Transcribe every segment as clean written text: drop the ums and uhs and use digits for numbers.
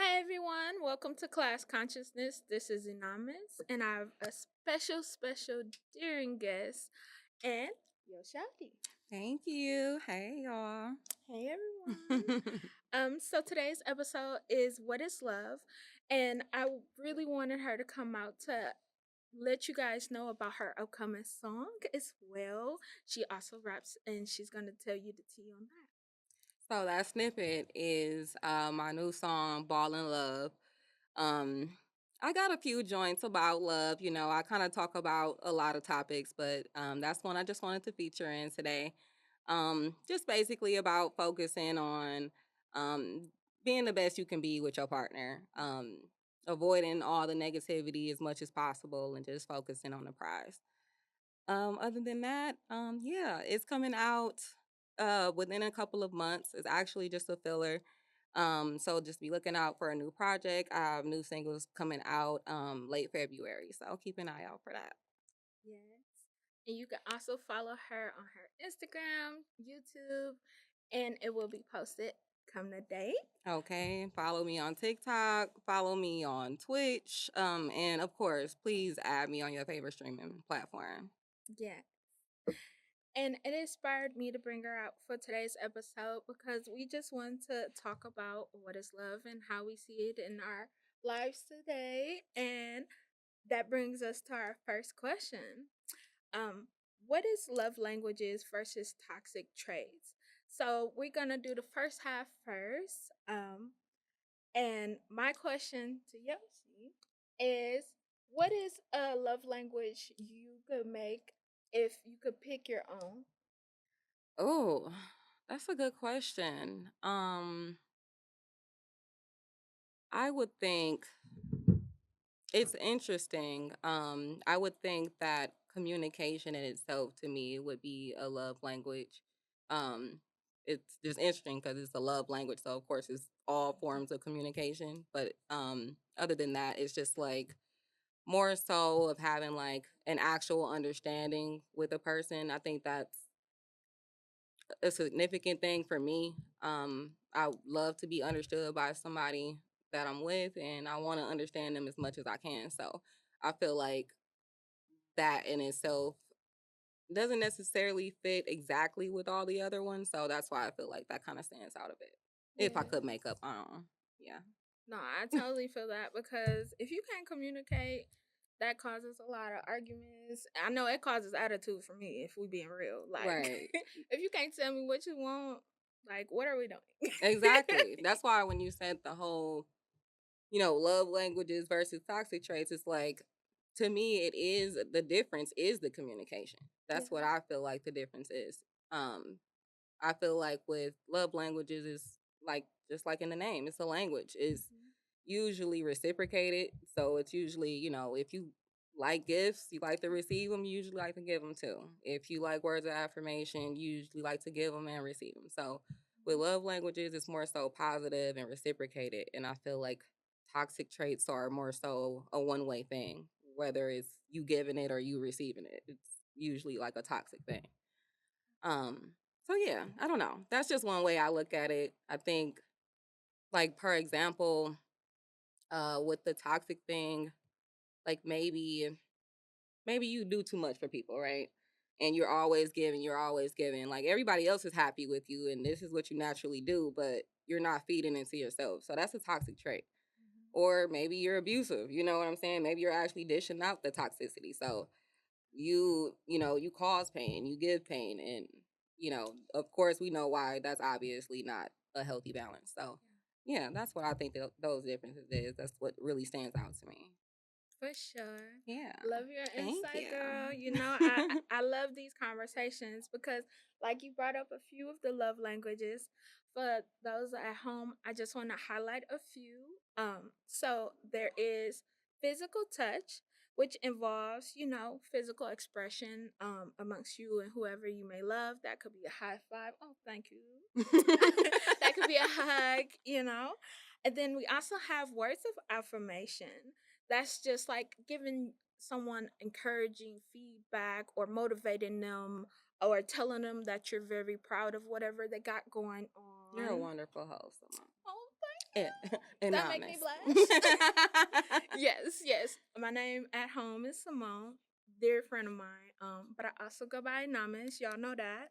Hi everyone, welcome to Class Consciousness. This is Inamis, and I have a special daring guest, and Shorti. Thank you. Hey, y'all. Hey everyone. So today's episode is What is Love? And I really wanted her to come out to let you guys know about her upcoming song as well. She also raps and she's gonna tell you the tea on that. So that snippet is my new song, Ball in Love. Um, I got a few joints about love. I kind of talk about a lot of topics, but that's one I just wanted to feature in today. Just basically about focusing on um, being the best you can be with your partner, avoiding all the negativity as much as possible, and just focusing on the prize. Other than that, yeah, it's coming out within a couple of months. It's actually just a filler. So just be looking out for a new project. I have new singles coming out late February. So keep an eye out for that. Yes. And you can also follow her on her Instagram, YouTube, and it will be posted come the date. Okay. Follow me on TikTok, follow me on Twitch. And of course, please add me on your favorite streaming platform. Yeah. And it inspired me to bring her out for today's episode because we just want to talk about what is love and how we see it in our lives today. And that brings us to our first question. Um, what is love languages versus toxic traits? So we're gonna do the first half first. And my question to Yoshi is, what is a love language you could make if you could pick your own? Oh, that's a good question. I would think it's interesting. I would think that communication in itself to me would be a love language. Um, it's just interesting because it's a love language, so of course it's all forms of communication. But other than that, it's just like more so of having like an actual understanding with a person. I think that's a significant thing for me. I love to be understood by somebody that I'm with, and I want to understand them as much as I can. So I feel like that in itself doesn't necessarily fit exactly with all the other ones. So that's why I feel like that kind of stands out a bit. If I Yeah. could make up my own, yeah. No, I totally feel that because if you can't communicate, that causes a lot of arguments. I know it causes attitude for me if we being real. Like Right. if you can't tell me what you want, like what are we doing? Exactly. That's why when you said the whole love languages versus toxic traits, it's like to me it is the difference is the communication. Yeah. That's what I feel like the difference is. Um I feel like with love languages is like just like in the name, it's a language. It's Mhm. usually reciprocated. So it's usually, if you like gifts, you like to receive them, you usually like to give them too. If you like words of affirmation, you usually like to give them and receive them. So with love languages, it's more so positive and reciprocated. And I feel like toxic traits are more so a one way thing, whether it's you giving it or you receiving it. It's usually like a toxic thing. So yeah, I don't know. That's just one way I look at it. I think like per example, with the toxic thing, like maybe you do too much for people, right? And you're always giving. Like everybody else is happy with you and this is what you naturally do, but you're not feeding into yourself. So that's a toxic trait. Or maybe you're abusive, you know what I'm saying? Maybe you're actually dishing out the toxicity. So you cause pain, you give pain, and of course we know why that's obviously not a healthy balance. So yeah, that's what I think those differences is. That's what really stands out to me. For sure. Yeah. Love your Thank insight, you. girl. I love these conversations because, like, you brought up a few of the love languages. For those at home, I just want to highlight a few. So there is physical touch, which involves, physical expression amongst you and whoever you may love. That could be a high five. Oh, thank you. That could be a hug. And then we also have words of affirmation. That's just like giving someone encouraging feedback or motivating them or telling them that you're very proud of whatever they got going You're a on. wonderful host, Mom. Oh, Eh, That make me Anonymous. blush. Yes, yes. My name at home is Simone, dear friend of mine. But I also go by Anonymous. Y'all know that.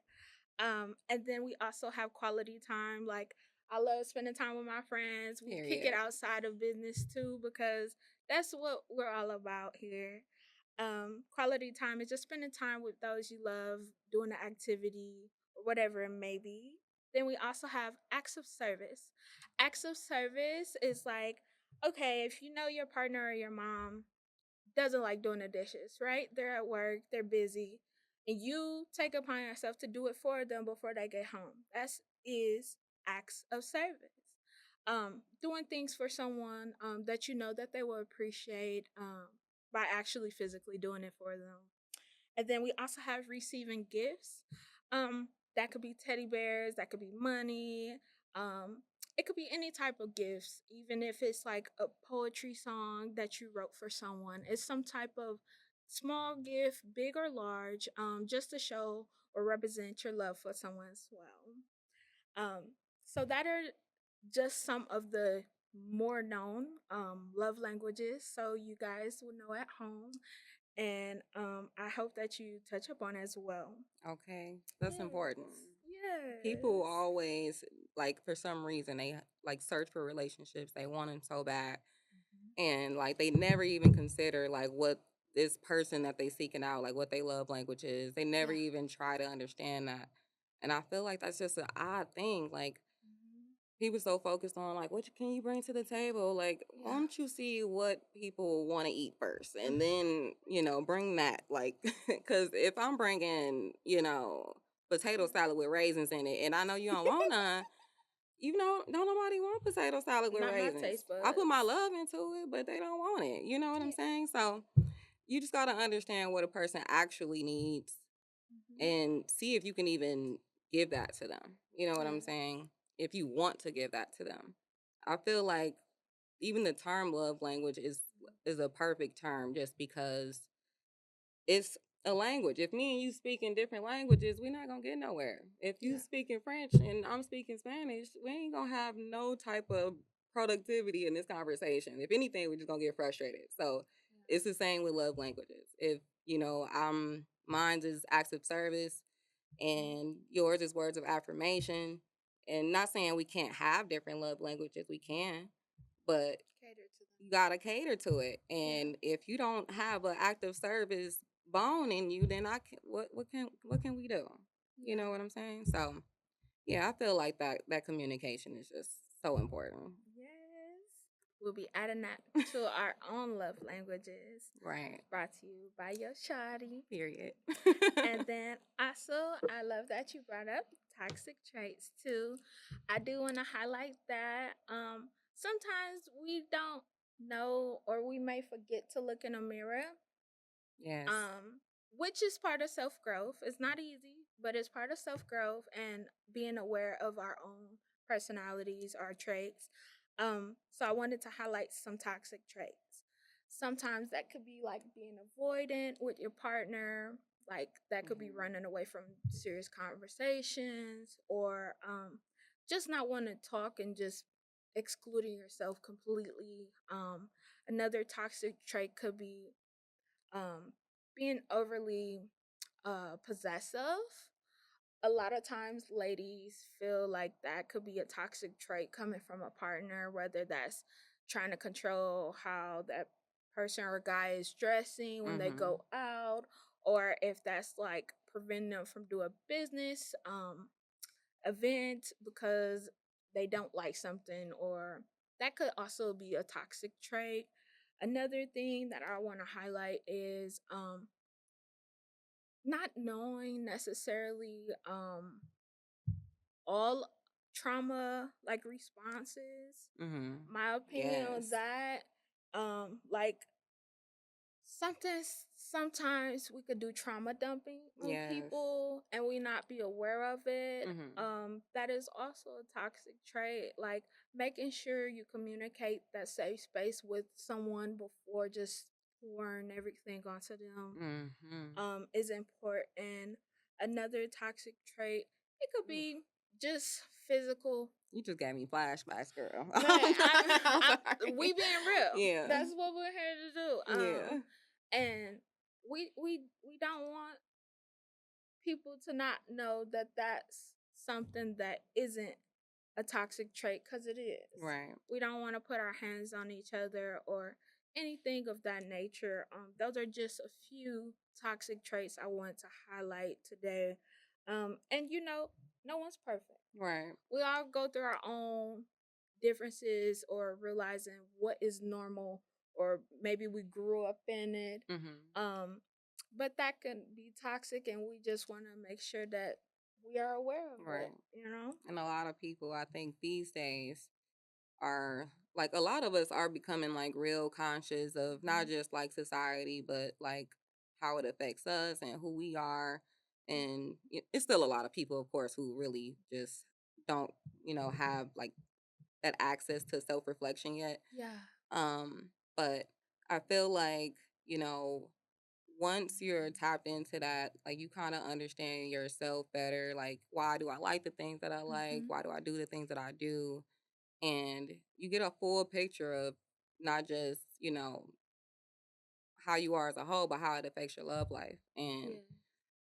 And then we also have quality time. Like I love spending time with my friends. We kick it Period. outside of business too because that's what we're all about here. Quality time is just spending time with those you love, doing an activity or whatever it may be. Then we also have acts of service. Acts of service is like, okay, if you know your partner or your mom doesn't like doing the dishes, right? They're at work, they're busy, and you take upon yourself to do it for them before they get home. That is acts of service. Doing things for someone that you know that they will appreciate by actually physically doing it for them. And then we also have receiving gifts. That could be teddy bears, that could be money. Um, it could be any type of gifts, even if it's like a poetry song that you wrote for someone. It's some type of small gift, big or large, just to show or represent your love for someone as well. So that are just some of the more known love languages, so you guys will know at home, and I hope that you touch upon as well. Okay, that's important. Yes, People yes, always like for some reason they like search for relationships. They want them so bad, mhm. and like they never even consider like what this person that they seeking out, like what they love language is. They never Yeah, even try to understand that, and I feel like that's just an odd thing. Like mhm. people so focused on like can you bring to the table, like why Yeah, don't you see what people want to eat first mhm. and then bring that, like because if I'm bringing potato Yeah. salad with raisins in it and I know you don't want none, don't nobody want potato salad with Not my raisins. taste I put my buds. love into it but they don't want it, you know what I'm Yeah. saying? So you just got to understand what a person actually needs Mhm. and see if you can even give that to them. You know what Yeah. I'm saying? If you want to give that to them. I feel like even the term love language is a perfect term just because it's a language. If me and you speak in different languages, we're not gonna get nowhere. If you Yeah. speaking French and I'm speaking Spanish, we ain't gonna have no type of productivity in this conversation. If anything, we're just gonna get frustrated. So it's the same with love languages. If mine is acts of service Mhm. and yours is words of affirmation. And not saying we can't have different love languages, we can, but Cater to them. you gotta cater to it. Yeah. And if you don't have an active service bone in you, then I can what can we do? You Yeah. know what I'm saying? So yeah, I feel like that communication is just so important. Yes. We'll be adding that to our own love languages. Right. Brought to you by your Shorti. Period. And then also, I love that you brought up toxic traits too. I do want to highlight that sometimes we don't know or we may forget to look in a mirror, Yes. um, which is part of self growth. It's not easy, but it's part of self growth and being aware of our own personalities, our traits. So I wanted to highlight some toxic traits. Sometimes that could be like being avoidant with your partner, like that could be Hmm. running away from serious conversations, or just not wanting to talk and just excluding yourself completely. Another toxic trait could be um, being overly possessive. A lot of times, ladies feel like that could be a toxic trait coming from a partner, whether that's trying to control how that person or guy is dressing when they Hmm. go out, or if that's like preventing them from doing business event because they don't like something, or that could also be a toxic trait. Another thing that I want to highlight is not knowing necessarily all trauma like responses. Hmm. My opinion on Yes. that, like something sometimes we could do trauma dumping on Yes. people and we not be aware of it. Hmm. That is also a toxic trait, like making sure you communicate that safe space with someone before just pouring everything onto them Hmm. is important. Another toxic trait, it could be just physical. You just gave me flashbacks, girl. Man, I'm we sorry. being real. Yeah. That's what we're here to do. Yeah. And we don't want people to not know that that's something that isn't a toxic trait, because it is. Right. We don't want to put our hands on each other or anything of that nature. Those are just a few toxic traits I want to highlight today. And no one's perfect. Right. We all go through our own differences or realizing what is normal, or maybe we grew up in it. Mm-hmm. But that can be toxic, and we just want to make sure that we are aware of Right. it. And a lot of people, I think, these days are like a lot of us are becoming like real conscious of not Mhm. just like society, but like how it affects us and who we are. And it's still a lot of people, of course, who really just don't, have like that access to self reflection yet. Yeah. But I feel like, you know, once you're tapped into that, like you kind of understand yourself better. Like, why do I like the things that I like? Mhm. Why do I do the things that I do? And you get a full picture of not just, how you are as a whole, but how it affects your love life. And Yeah.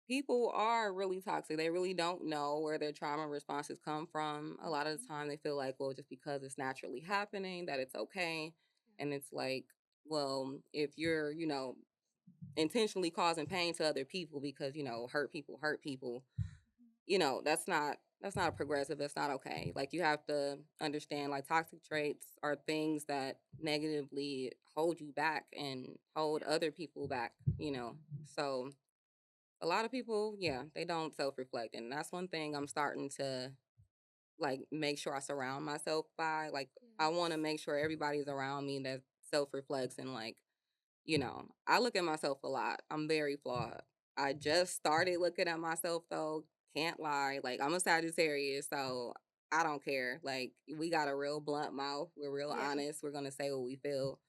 people are really toxic. They really don't know where their trauma responses come from. A lot of the Mhm. time they feel like, well, just because it's naturally happening, that it's okay. And it's like, well, if you're, intentionally causing pain to other people because, hurt people, that's not progressive. That's not okay. Like you have to understand like toxic traits are things that negatively hold you back and hold Yeah. other people back. So a lot of people, yeah, they don't self-reflect, and that's one thing I'm starting to like make sure I surround myself by. Like I want to Yes. make sure everybody's around me that self-reflects and like, I look at myself a lot. I'm very flawed. I just started looking at myself though. Can't lie. Like I'm a Sagittarius, so I don't care. Like we got a real blunt mouth. We're real Yeah. honest. We're gonna say what we feel.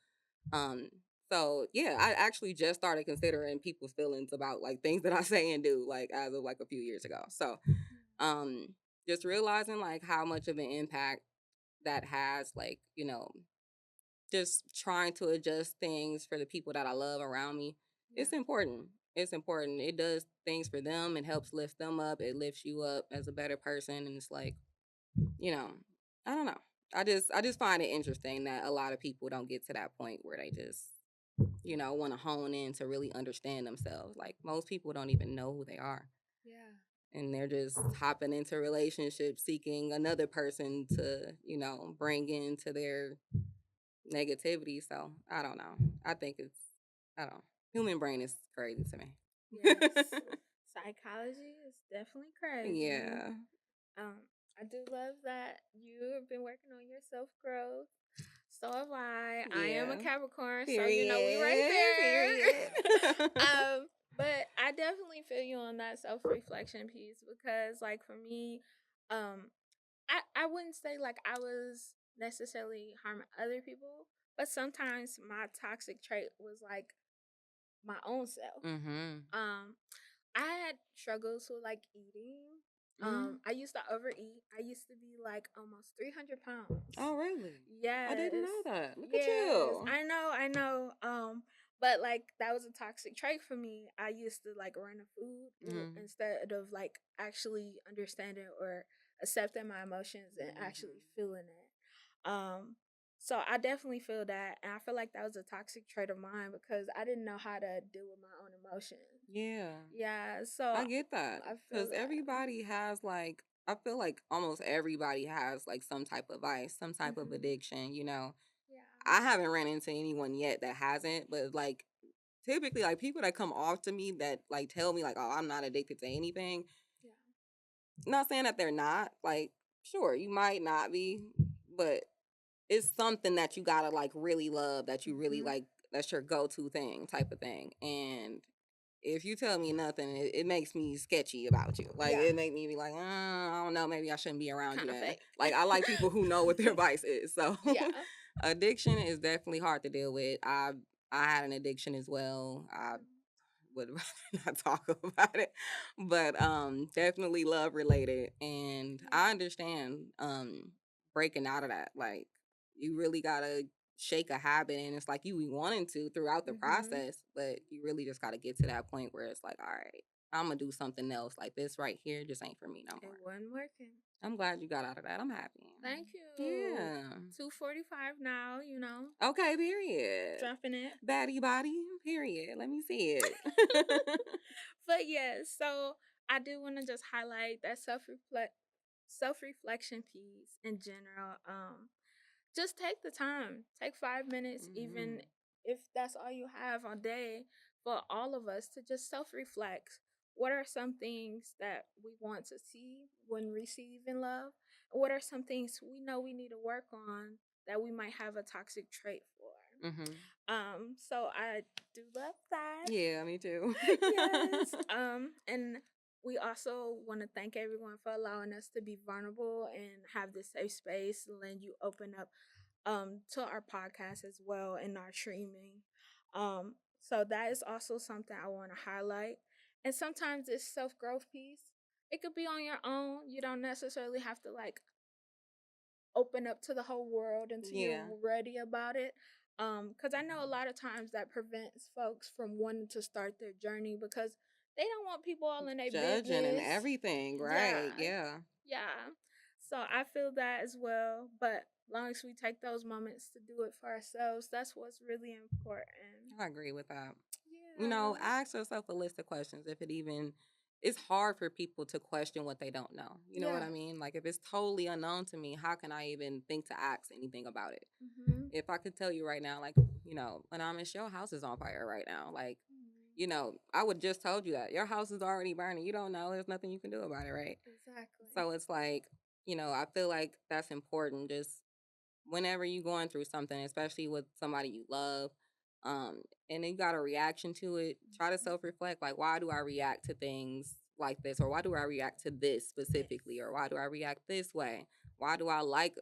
Um, so yeah, I actually just started considering people's feelings about like things that I say and do, like as of like a few years ago. So um just realizing like how much of an impact that has, like, just trying to adjust things for the people that I love around me. Yeah. It's important. It's important. It does things for them. It helps lift them up. It lifts you up as a better person. And it's like, you know, I don't know. I just find it interesting that a lot of people don't get to that point where they just, want to hone in to really understand themselves. Like most people don't even know who they are. Yeah. And they're just hopping into relationships seeking another person to, bring into their negativity. So I don't know. I think I don't know. Human brain is crazy to me. Yes. Psychology is definitely crazy. Yeah. I do love that you have been working on your self growth. So have I. I am a Yeah. Capricorn, so we right Period. there. Period. But I definitely feel you on that self reflection piece, because, like, for me, I wouldn't say like I was necessarily harming other people, but sometimes my toxic trait was like my own self. Mhm. Um, I had struggles with like eating. Mhm. I used to overeat. I used to be like almost 300 pounds. Oh, really? I didn't Yes, know that. Look at yes, you. I know. But like that was a toxic trait for me. I used to like run a food Mhm. instead of like actually understanding or accepting my emotions and actually Mhm. feeling it. So I definitely feel that, and I feel like that was a toxic trait of mine because I didn't know how to deal with my own emotions. Yeah. Yeah, so I get that I feel because that. everybody has like, I feel like almost everybody has like some type of vice, some type of Mhm. addiction. Yeah. I haven't ran into anyone yet that hasn't, but like typically like people that come off to me that like tell me like, oh, I'm not addicted to anything. Yeah. Not saying that they're not. Like, sure, you might not be, but it's something that you gotta like really love, that you really Mhm. like, that's your go-to thing type of thing. And if you tell me nothing, it makes me sketchy about you. Like Yeah. it make me be like, I don't know, maybe I shouldn't be around you Kind of then. fake. Like I like people who know what their vice is. So Yeah. addiction is definitely hard to deal with. I had an addiction as well. I would rather not talk about it. But definitely love related. And I understand breaking out of that. Like you really gotta shake a habit, and it's like you be wanting to throughout the Mm-hmm. process, but you really just gotta get to that point where it's like, all right, I'm gonna do something else. Like this right here just ain't for me no It more. wasn't working. I'm glad you got out of that. I'm happy. Thank you. Yeah. 2:45 now, Okay, period. dropping it. Baddie body, period. Let me see it. But yeah, so I do want to just highlight that self reflection piece in general. Just take the time. Take 5 minutes, even Mhm. if that's all you have all day, for all of us to just self reflect. What are some things that we want to see when receiving love? What are some things we know we need to work on that we might have a toxic trait for? Mhm. So I do love that. Yeah, me too. Yes. And we also want to thank everyone for allowing us to be vulnerable and have this safe space and letting you open up to our podcast as well and our streaming. So that is also something I want to highlight. And sometimes this self growth piece, it could be on your own. You don't necessarily have to like open up to the whole world until you're Yeah. ready about it. Because I know a lot of times that prevents folks from wanting to start their journey because they don't want people all in their Judging and business. everything, Yeah, right? Yeah. yeah. So I feel that as well. But long as we take those moments to do it for ourselves, that's what's really important. I agree with that. Yeah. Ask yourself a list of questions if it even it's hard for people to question what they don't know. You know what Yeah. I mean? Like if it's totally unknown to me, how can I even think to ask anything about it? Mhm. If I could tell you right now, like, when I'm in your house is on fire right now. Like, I would just told you that. Your house is already burning. You don't know. There's nothing you can do about it, right? Exactly. So it's like, I feel like that's important. Just whenever you're going through something, especially with somebody you love, and then you got a reaction to it, try to Mhm. self reflect. Like, why do I react to things like this? Or why do I react to this Yes. specifically? Or why do I react this way? Why do I like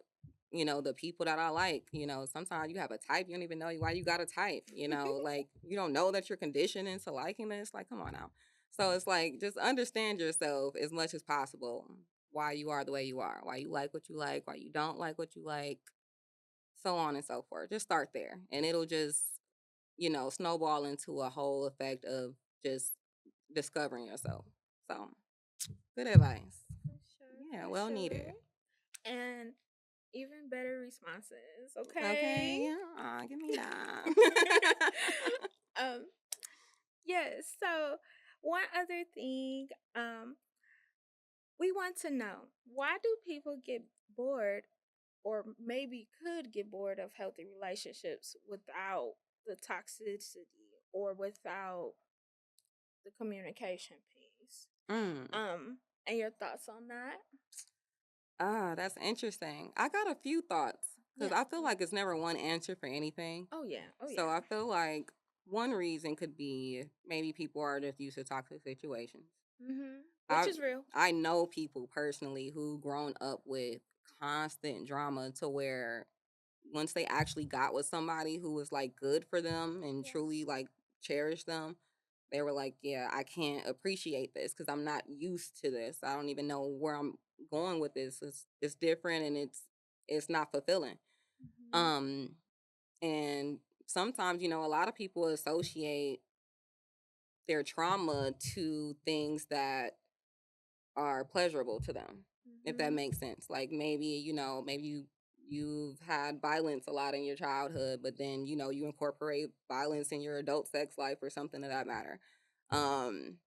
the people that I like? Sometimes you have a type, you don't even know why you got a type, like you don't know that you're conditioned into liking this. Like, come on now. So it's like just understand yourself as much as possible, why you are the way you are, why you like what you like, why you don't like what you like, so on and so forth. Just start there. And it'll just, snowball into a whole effect of just discovering yourself. So good advice. For sure. Yeah, For well sure. needed. And even better responses. Okay. Okay. Give me that. um. Yes. So one other thing. We want to know, why do people get bored or maybe could get bored of healthy relationships without the toxicity or without the communication piece? mm. And your thoughts on that? That's interesting. I got a few thoughts because Yeah. I feel like it's never one answer for anything. Oh yeah. Oh So I yeah. feel like one reason could be maybe people are just used to toxic situations. Which I is real. I know people personally who grown up with constant drama to where once they actually got with somebody who was like good for them and Yeah. truly like cherished them, they were like, yeah, I can't appreciate this because I'm not used to this. I don't even know where I'm going with this. It's different and it's not fulfilling. Mhm. Um and sometimes, a lot of people associate their trauma to things that are pleasurable to them, if that Mhm. makes sense. Like maybe, maybe you've had violence a lot in your childhood, but then, you incorporate violence in your adult sex life or something of that matter. Um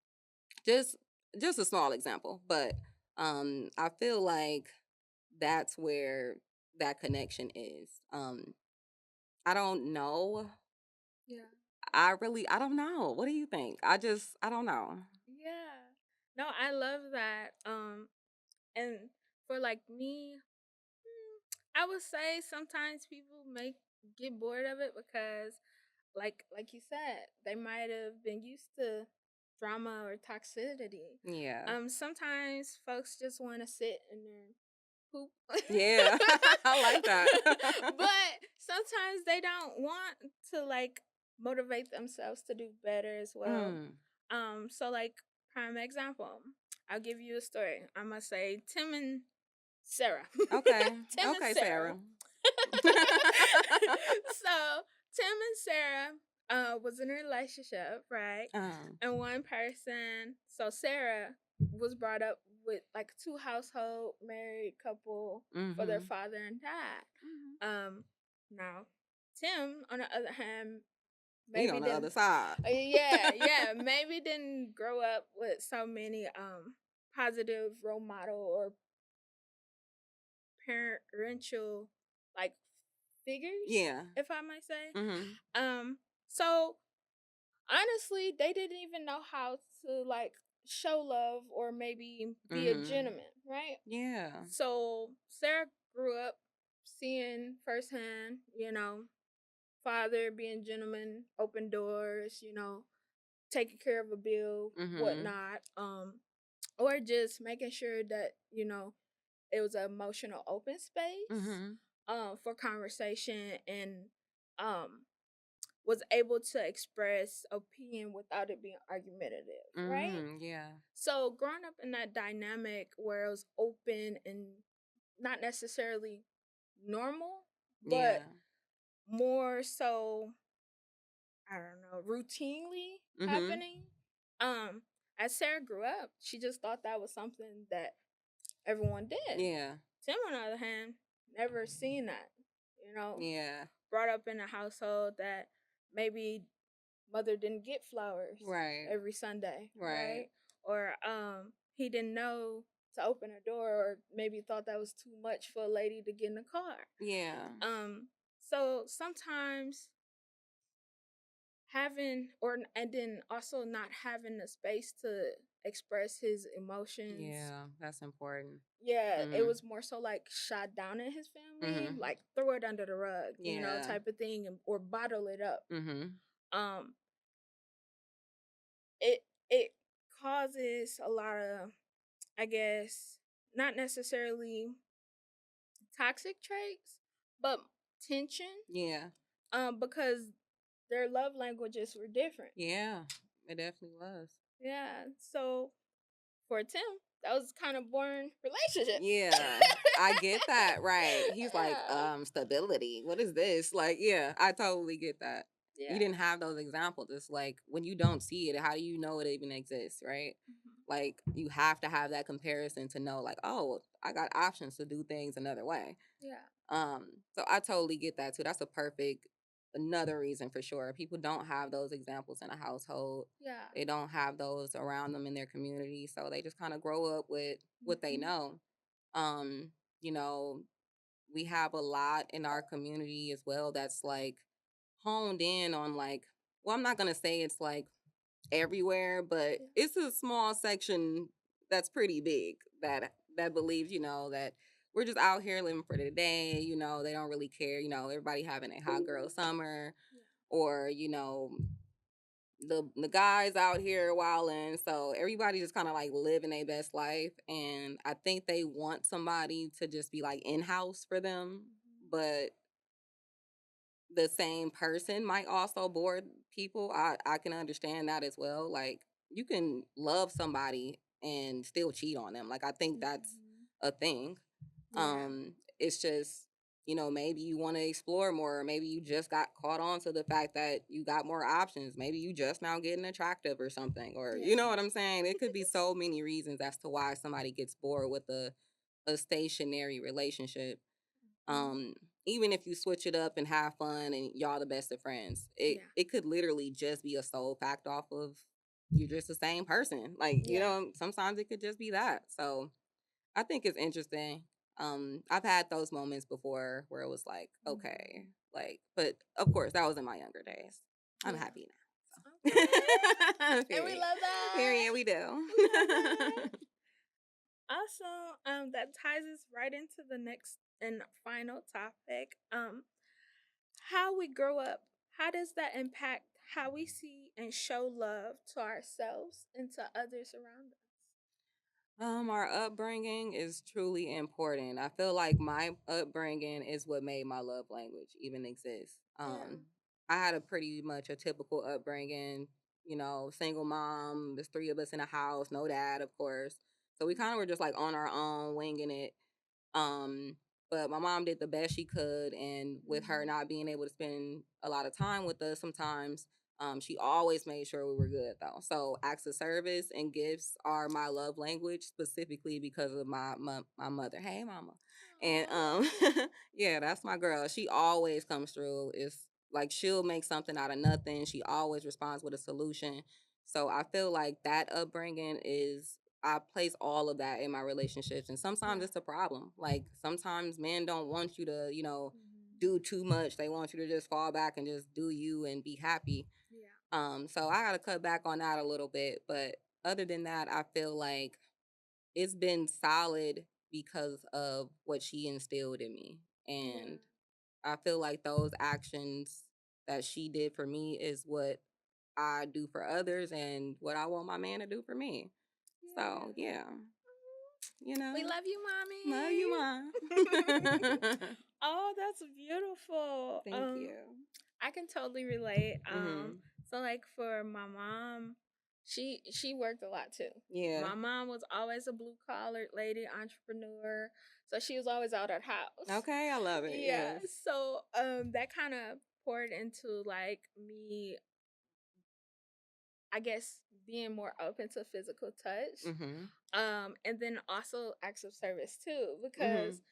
just just a small example, but I feel like that's where that connection is. I don't know. Yeah. I don't know. What do you think? I don't know. Yeah. No, I love that. And for like me, I would say sometimes people may get bored of it because like you said, they might have been used to drama or toxicity. Yeah. Sometimes folks just want to sit in their poop. Yeah. I like that. But sometimes they don't want to like motivate themselves to do better as well. mm. So like prime example, I'll give you a story. I'm gonna say Tim and Sarah. Okay. Tim and Okay, Sarah. Sarah. So Tim and Sarah was in a relationship, right? um. And one person, so Sarah was brought up with like two household married couple for their Mhm. father and dad. Mhm. Now Tim, on the other hand, He maybe on the didn't. other side. Yeah, maybe didn't grow up with so many positive role model or parental like figures, Yeah. if I might say. Mhm. So honestly, they didn't even know how to like show love or maybe be a Mhm. gentleman, right? Yeah. So Sarah grew up seeing firsthand, father being gentleman, open doors, taking care of a bill, Mhm. whatnot, or just making sure that it was an emotional open space, Mhm. for conversation and um was able to express opinion without it being argumentative, right? Mhm. Yeah. So growing up in that dynamic where it was open and not necessarily normal, Yeah. but more so, I don't know, routinely Mhm. happening. Um, as Sarah grew up, she just thought that was something that everyone did. Yeah. Tim, on the other hand, never seen that. You know, Yeah. brought up in a household that maybe mother didn't get flowers Right. every Sunday, Right. right? Or he didn't know to open a door, or maybe thought that was too much for a lady to get in the car. Yeah. So sometimes having or and then also not having the space to express his emotions. Yeah. That's important. Yeah, it Mhm. was more so like shot down in his family, Mhm. like throw it under the rug, Yeah. type of thing, or bottle it up. Mhm. Um, it causes a lot of, I guess, not necessarily toxic traits, but tension. Yeah. Because their love languages were different. Yeah. It definitely was. Yeah, so for Tim, that was kind of boring relationship. Yeah, I get that. Right. He's like, Yeah. stability. What is this? Like, yeah, I totally get that. You Yeah. didn't have those examples. It's like when you don't see it, how do you know it even exists, right? Mhm. Like you have to have that comparison to know, like, oh, I got options to do things another way. Yeah. So I totally get that too. That's a perfect another reason for sure. People don't have those examples in a household. Yeah. They don't have those around them in their community. So they just kind of grow up with what they Mhm. know. Um, you know, we have a lot in our community as well that's like honed in on like, well, I'm not gonna say it's like everywhere, but Yeah. it's a small section that's pretty big that believes, that we're just out here living for the day, they don't really care, everybody having a hot girl summer Yeah. or, the guys out here wilding. So everybody just kind of like living their best life. And I think they want somebody to just be like in house for them. Mhm. But the same person might also bore people. I can understand that as well. Like you can love somebody and still cheat on them. Like I think that's Mhm. a thing. Yeah. It's just, maybe you want to explore more, or maybe you just got caught on to the fact that you got more options. Maybe you just now getting attractive or something, or Yeah. you know what I'm saying? It could be so many reasons as to why somebody gets bored with a stationary relationship. Mhm. um Even if you switch it up and have fun and y'all the best of friends, it Yeah. it could literally just be a soul packed off of you're just the same person, like, Yeah. sometimes it could just be that. So I think it's interesting. I've had those moments before where it was like, okay, Mhm. like, but of course that was in my younger days. I'm Yeah. happy Okay. now. And we Period. love that. Period, we do. We love that. Also, that ties us right into the next and final topic. How we grow up. How does that impact how we see and show love to ourselves and to others around us? Our upbringing is truly important. I feel like my upbringing is what made my love language even exist. Yeah. I had a pretty much a typical upbringing. single mom. There's three of us in a house, no dad, of course. So we kind of were just like on our own, winging it. Um, but my mom did the best she could, and with her Mhm. not being able to spend a lot of time with us sometimes, she always made sure we were good though. So acts of service and gifts are my love language, specifically because of my mother. Hey, mama, and yeah, that's my girl. She always comes through. It's like she'll make something out of nothing. She always responds with a solution. So I feel like that upbringing is I place all of that in my relationships. And sometimes Yeah. it's a problem. Like sometimes men don't want you to, Mhm. do too much. They want you to just fall back and just do you and be happy. Yeah. So I gotta cut back on that a little bit. But other than that, I feel like it's been solid because of what she instilled in me. Yeah. And I feel like those actions that she did for me is what I do for others and what I want my man to do for me. So Yeah. yeah, you We know, love you, love you, mom. mommy. Oh, that's beautiful. Thank you. I can totally relate. Mhm. So like for my mom, she worked a lot too. Yeah. My mom was always a blue collar lady, entrepreneur. So she was always out at house. Okay, I love it. Yeah. Yes. So that kind of poured into like me, I guess, being more open to physical touch. Mhm. And then also acts of service too, because Mhm.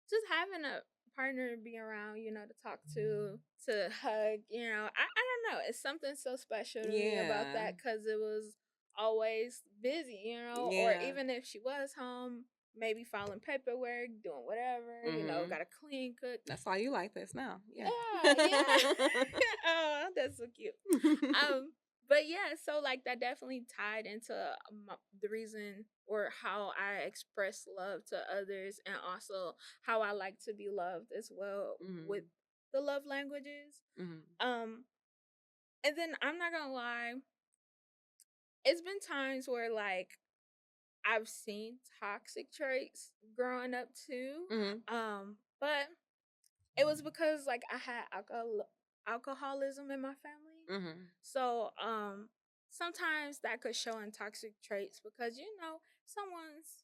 just having a partner to be around, to talk to hug, I don't know. It's something so special to me about Yeah. that because it was always busy, or Yeah. even if she was home, maybe filing paperwork, doing whatever, Mhm. got to clean, cook. That's why you like this now. Yeah. Yeah, yeah. Oh, that's so cute. Um, but yeah, so like that definitely tied into the reason or how I express love to others, and also how I like to be loved as well with Mhm. the love languages. Mhm. Um, and then I'm not gonna lie, it's been times where like I've seen toxic traits growing up too. Mhm. But it was because like I had alcoholism in my family. Mhm. So sometimes that could show in toxic traits because someone's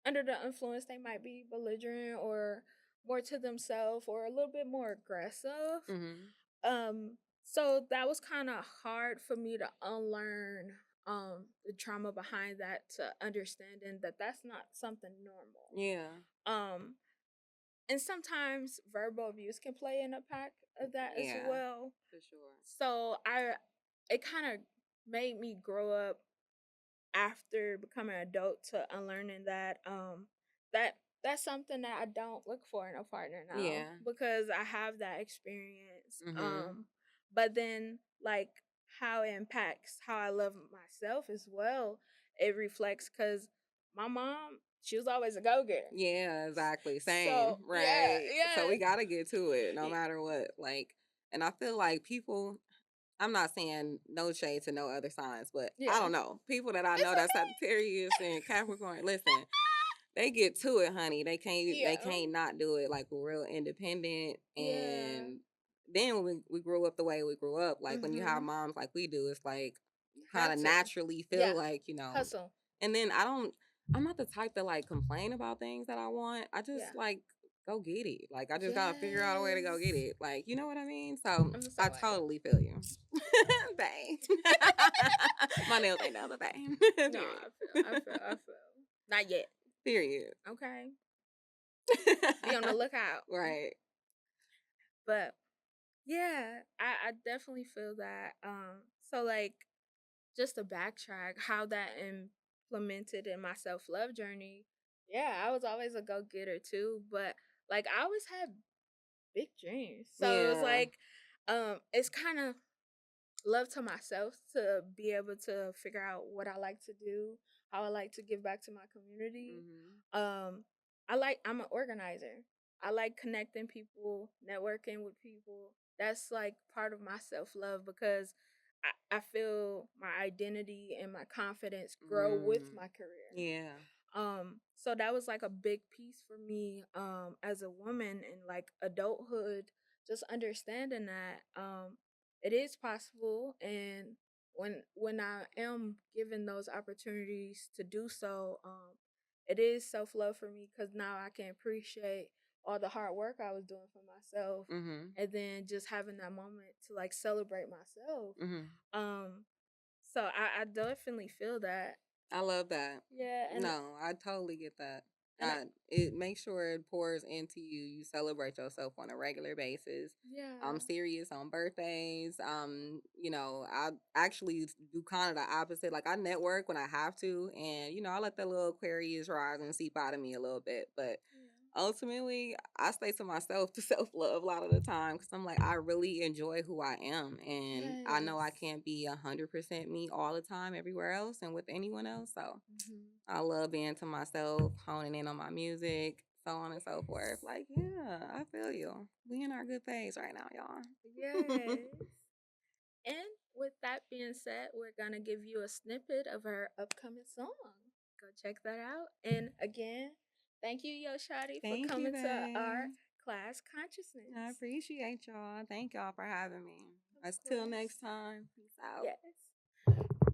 under the influence, they might be belligerent or more to themselves or a little bit more aggressive. Mhm. So that was kind of hard for me to unlearn the trauma behind that, to understanding that that's not something normal. Yeah. Um and sometimes verbal abuse can play an impact of that as Yeah. well. For sure. So it kind of made me grow up after becoming an adult to unlearning that that's something that I don't look for in a partner now Yeah. because I have that experience. Mhm. But then like how it impacts how I love myself as well. It reflects because my mom, she was always a go getter. Yeah, exactly. Same. So yeah, Right. So we yeah. got to get to it no matter what. Like, and I feel like people, I'm not saying no shade to no other signs, but I Yeah. don't know. People that I It's know that's okay. Sagittarius and Capricorn, listen, they get to it, honey. They Yeah. can't not do it. Like we're real independent. Yeah. And then when we grew up the way we grew up, like when you have Mhm. moms like we do, it's like you kind Had of to. naturally feel Yeah. like, Hustle. and then I'm not the type to like complain about things that I want. I just Yeah. like go get it. Like I just gotta figure out a way to go get Yes. it. Like, you know what I mean? So I'm the I same way. totally feel you. Bang. My nails ain't done, but bang. No, Period. I feel. Not yet. Period. Okay. Be on the lookout. Right. But yeah, I definitely feel that. So like just to backtrack, how that implemented in my self love journey. Yeah, I was always a go getter too, but like I always had big dreams. So it was Yeah. like, it's kind of love to myself to be able to figure out what I like to do, how I like to give back to my community. Hmm. Um, I'm an organizer. I like connecting people, networking with people. That's like part of my self love because I feel my identity and my confidence grow with Mm. my career. Yeah. So that was like a big piece for me as a woman in like adulthood, just understanding that it is possible, and when I am given those opportunities to do so, it is self love for me because now I can appreciate all the hard work I was doing for myself, Mhm. and then just having that moment to like celebrate myself. Mhm. Um, so I definitely feel that. I love that. Yeah, No, I totally get that. and It makes sure it pours into you. You celebrate yourself on a regular basis. I'm yeah, serious on birthdays. I actually do kind of the opposite. Like I network when I have to, and I let that little Aquarius rise and seep out of me a little bit. But yeah, ultimately, I stay to myself to self love a lot of the time because I'm like I really enjoy who I am, and I know I yes. can't be 100% me all the time everywhere else and with anyone else. So Hmm. I love being to myself, honing in on my music, so on and so forth. Like, yeah, I feel you. We in our good phase right now, y'all. Yes. And with that being said, we're gonna give you a snippet of our upcoming song. Go check that out. And again, thank you, Yo Shorty, for Thank you, coming to our babe. class I consciousness. appreciate y'all. Thank y'all for having me. Of Until course. next time. Peace out. Yes.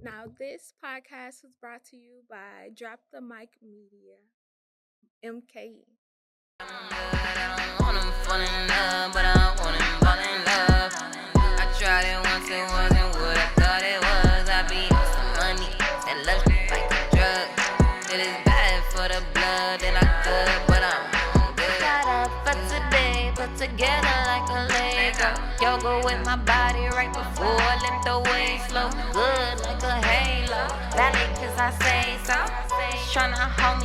Now, this podcast was brought to you by Drop the Mic Media, MKE. I don't want him fall in love, but I want him fall in love. I tried it once, it wasn't what I thought it was. I be on some money, that love like a drug. It is bad for the blood, and I could, but I'm good. Got up for today, put together like a Lego. Yoga with my body right before I lift the weight slow. Good like a halo. Valley cause I say so. Just tryna hold